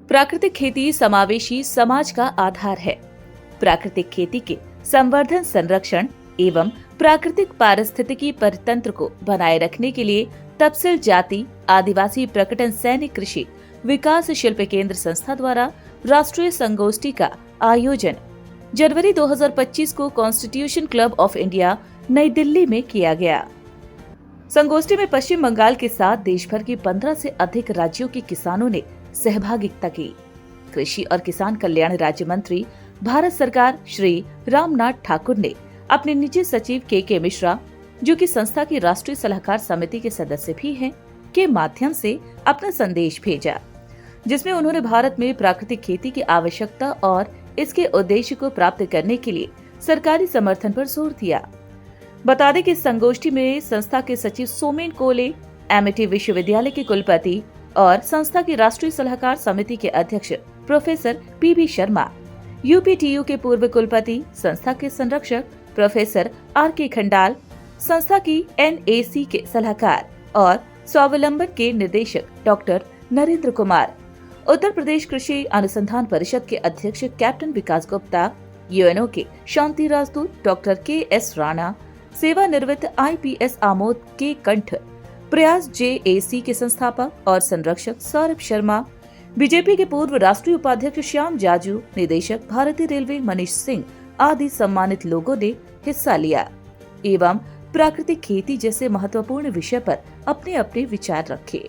प्राकृतिक खेती समावेशी समाज का आधार है। प्राकृतिक खेती के संवर्धन, संरक्षण एवं प्राकृतिक पारिस्थितिकी परितंत्र को बनाए रखने के लिए तपसिल जाति आदिवासी प्रकटन सैनिक कृषि विकास शिल्प केंद्र संस्था द्वारा राष्ट्रीय संगोष्ठी का आयोजन जनवरी 2025 को कॉन्स्टिट्यूशन क्लब ऑफ इंडिया नई दिल्ली में किया गया। संगोष्ठी में पश्चिम बंगाल के साथ देश भर के 15 से अधिक राज्यों के किसानों ने सहभागिता की। कृषि और किसान कल्याण राज्य मंत्री भारत सरकार श्री रामनाथ ठाकुर ने अपने निजी सचिव के मिश्रा, जो कि संस्था की राष्ट्रीय सलाहकार समिति के सदस्य भी हैं, के माध्यम से अपना संदेश भेजा, जिसमें उन्होंने भारत में प्राकृतिक खेती की आवश्यकता और इसके उद्देश्य को प्राप्त करने के लिए सरकारी समर्थन पर जोर दिया। बता दें कि इस संगोष्ठी में संस्था के सचिव सोमेन कोले, एमिटी विश्वविद्यालय के कुलपति और संस्था की राष्ट्रीय सलाहकार समिति के अध्यक्ष प्रोफेसर पीबी शर्मा, यूपीटीयू के पूर्व कुलपति, संस्था के संरक्षक प्रोफेसर आर.के. खंडाल, संस्था की एनएसी के सलाहकार और स्वावलंबन के निदेशक डॉक्टर नरेंद्र कुमार, उत्तर प्रदेश कृषि अनुसंधान परिषद के अध्यक्ष कैप्टन विकास गुप्ता, यूएनओ के शांति राजदूत डॉक्टर के.एस. राणा, सेवानिवृत्त आईपीएस आमोद के कंठ, प्रयास जेएसी के संस्थापक और संरक्षक सौरभ शर्मा, बीजेपी के पूर्व राष्ट्रीय उपाध्यक्ष श्याम जाजू, निदेशक भारतीय रेलवे मनीष सिंह आदि सम्मानित लोगों ने हिस्सा लिया एवं प्राकृतिक खेती जैसे महत्वपूर्ण विषय पर अपने अपने विचार रखे।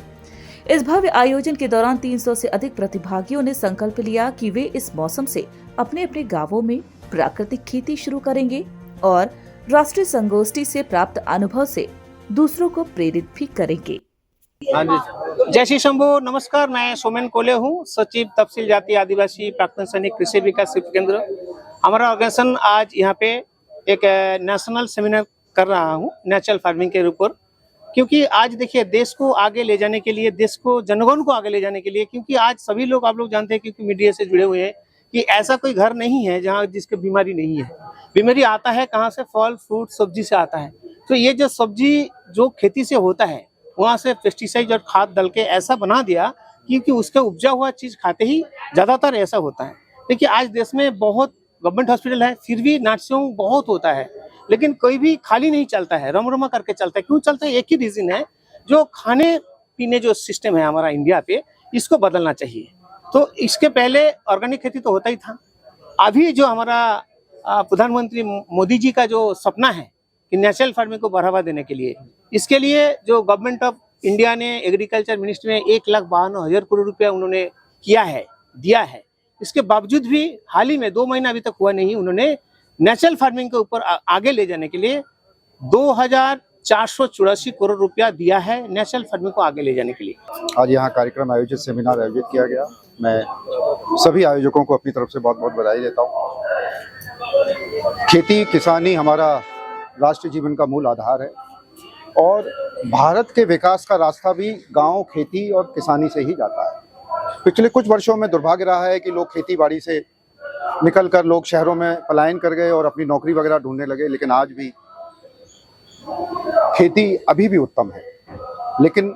इस भव्य आयोजन के दौरान 300 से अधिक प्रतिभागियों ने संकल्प लिया कि वे इस मौसम से अपने अपने गांवों में प्राकृतिक खेती शुरू करेंगे और राष्ट्रीय संगोष्ठी से प्राप्त अनुभव से दूसरों को प्रेरित भी करेंगे। जय श्री शंभू, नमस्कार। मैं सोमेन कोले हूँ, सचिव तपसिल जाति आदिवासी प्राक्तन सैनिक कृषि विकास शिल्प केंद्र। हमारा ऑर्गेनाइजेशन आज यहाँ पे एक नेशनल सेमिनार कर रहा हूँ नेचुरल फार्मिंग के ऊपर, क्योंकि आज देखिए देश को आगे ले जाने के लिए, देश को जनगण को आगे ले जाने के लिए, क्योंकि आज सभी लोग, आप लोग जानते हैं क्योंकि मीडिया से जुड़े हुए हैं, कि ऐसा कोई घर नहीं है जहाँ जिसके बीमारी नहीं है। बीमारी आता है कहाँ से? फल फ्रूट सब्जी से आता है। तो ये जो सब्जी जो खेती से होता है, वहाँ से पेस्टिसाइड और खाद डाल के ऐसा बना दिया क्योंकि उसका उपजा हुआ चीज खाते ही ज्यादातर ऐसा होता है। देखिए आज देश में बहुत गवर्नमेंट हॉस्पिटल है, फिर भी नर्सिंग बहुत होता है, लेकिन कोई भी खाली नहीं चलता है, रमरमा करके चलता है। क्यों चलता है? एक ही रीजन है, जो खाने पीने जो सिस्टम है हमारा इंडिया पे, इसको बदलना चाहिए। तो इसके पहले ऑर्गेनिक खेती तो होता ही था। अभी जो हमारा प्रधानमंत्री मोदी जी का जो सपना है कि नेचुरल फार्मिंग को बढ़ावा देने के लिए, इसके लिए जो गवर्नमेंट ऑफ इंडिया ने एग्रीकल्चर मिनिस्ट्री में 1,52,000 करोड़ रुपया उन्होंने किया है, दिया है। इसके बावजूद भी हाल ही में 2 महीना अभी तक हुआ नहीं, उन्होंने नेचुरल फार्मिंग के ऊपर आगे ले जाने के लिए 2,484 करोड़ रुपया दिया है नेचुरल फार्मिंग को आगे ले जाने के लिए। आज यहाँ कार्यक्रम आयोजित, सेमिनार आयोजित किया गया। मैं सभी आयोजकों को अपनी तरफ से बहुत बहुत बधाई देता हूँ। खेती किसानी हमारा राष्ट्रीय जीवन का मूल आधार है और भारत के विकास का रास्ता भी गांव, खेती और किसानी से ही जाता है। पिछले कुछ वर्षों में दुर्भाग्य रहा है कि लोग खेती बाड़ी से निकलकर लोग शहरों में पलायन कर गए और अपनी नौकरी वगैरह ढूंढने लगे, लेकिन आज भी खेती अभी भी उत्तम है। लेकिन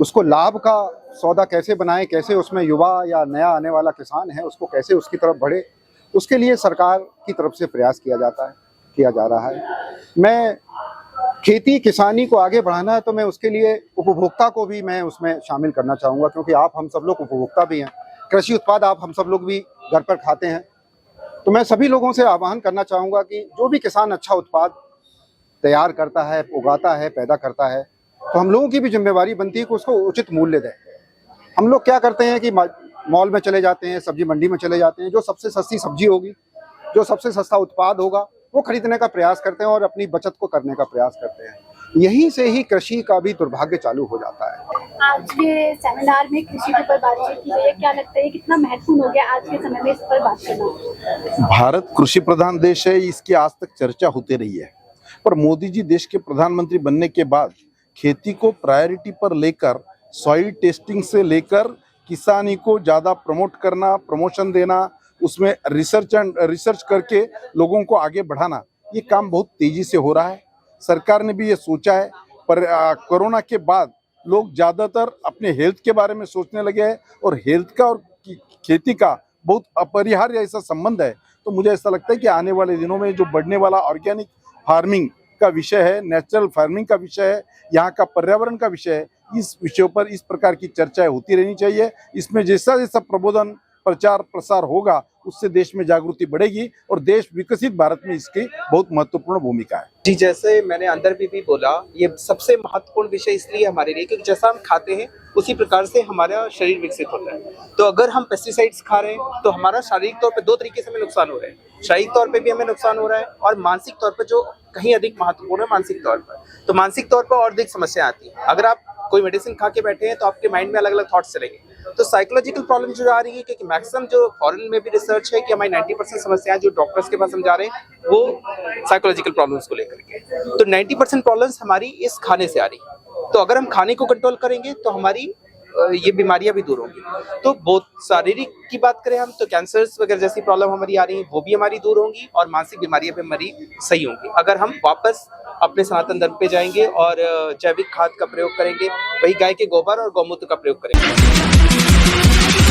उसको लाभ का सौदा कैसे बनाएं, कैसे उसमें युवा या नया आने वाला किसान है उसको कैसे उसकी तरफ बढ़े, उसके लिए सरकार की तरफ से प्रयास किया जा रहा है। मैं खेती किसानी को आगे बढ़ाना है तो मैं उसके लिए उपभोक्ता को भी मैं उसमें शामिल करना चाहूँगा, क्योंकि आप हम सब लोग उपभोक्ता भी हैं। कृषि उत्पाद आप हम सब लोग भी घर पर खाते हैं। तो मैं सभी लोगों से आह्वान करना चाहूँगा कि जो भी किसान अच्छा उत्पाद तैयार करता है, उगाता है, पैदा करता है, तो हम लोगों की भी जिम्मेवारी बनती है कि उसको उचित मूल्य दें। हम लोग क्या करते हैं कि मॉल में चले जाते हैं, सब्जी मंडी में चले जाते हैं, जो सबसे सस्ती सब्जी होगी, जो सबसे सस्ता उत्पाद होगा, वो खरीदने का प्रयास करते हैं और अपनी बचत को करने का प्रयास करते हैं। यहीं से ही कृषि का भी दुर्भाग्य चालू हो जाता है। आज के सेमिनार में कृषि के ऊपर बातचीत की गई है, क्या लगता है कितना महत्वपूर्ण हो गया आज के समय में इस पर बात करना? भारत कृषि प्रधान देश है, इसकी आज तक चर्चा होती रही है, पर मोदी जी देश के प्रधानमंत्री बनने के बाद खेती को प्रायोरिटी पर लेकर सॉइल टेस्टिंग से लेकर किसानी को ज्यादा प्रमोट करना, प्रमोशन देना, उसमें रिसर्च करके लोगों को आगे बढ़ाना, ये काम बहुत तेजी से हो रहा है। सरकार ने भी ये सोचा है, पर कोरोना के बाद लोग ज्यादातर अपने हेल्थ के बारे में सोचने लगे हैं और हेल्थ का और की खेती का बहुत अपरिहार्य ऐसा संबंध है। तो मुझे ऐसा लगता है कि आने वाले दिनों में जो बढ़ने वाला ऑर्गेनिक फार्मिंग का विषय है, नेचुरल फार्मिंग का विषय है, यहाँ का पर्यावरण का विषय है, इस विषयों पर इस प्रकार की चर्चाएं होती रहनी चाहिए। इसमें जैसा जैसा प्रबोधन प्रचार प्रसार होगा उससे देश में जागृति बढ़ेगी और देश विकसित भारत में इसकी बहुत महत्वपूर्ण भूमिका है। जी, जैसे मैंने अंदर भी बोला, ये सबसे महत्वपूर्ण विषय इसलिए हमारे लिए क्योंकि जैसा हम खाते हैं उसी प्रकार से हमारा शरीर विकसित होता है। तो अगर हम पेस्टिसाइड्स खा रहे हैं तो हमारा शारीरिक तौर पे दो तरीके से हमें नुकसान हो रहा है। शारीरिक तौर पे भी हमें नुकसान हो रहा है और मानसिक तौर पर जो कहीं अधिक महत्वपूर्ण है मानसिक तौर पर, तो मानसिक तौर पर और अधिक समस्या आती है। अगर आप कोई मेडिसिन खा के बैठे हैं तो आपके माइंड में अलग अलग थॉट्स चलेंगे। तो साइकोलॉजिकल प्रॉब्लम जो आ रही है, क्योंकि मैक्सिमम जो फॉरेन में भी रिसर्च है कि हमारी 90% समस्याएं जो डॉक्टर्स के पास हम जा रहे हैं वो साइकोलॉजिकल प्रॉब्लम्स को लेकर के, तो 90% प्रॉब्लम्स हमारी इस खाने से आ रही है। तो अगर हम खाने को कंट्रोल करेंगे तो हमारी ये बीमारियां भी दूर होंगी। तो बहुत शारीरिक की बात करें हम तो कैंसर्स वगैरह जैसी प्रॉब्लम हमारी आ रही है वो भी हमारी दूर होंगी और मानसिक बीमारियां भी हमारी सही होंगी अगर हम वापस अपने सनातन धर्म पे जाएंगे और जैविक खाद का प्रयोग करेंगे, वही गाय के गोबर और गौमूत्र का प्रयोग करेंगे।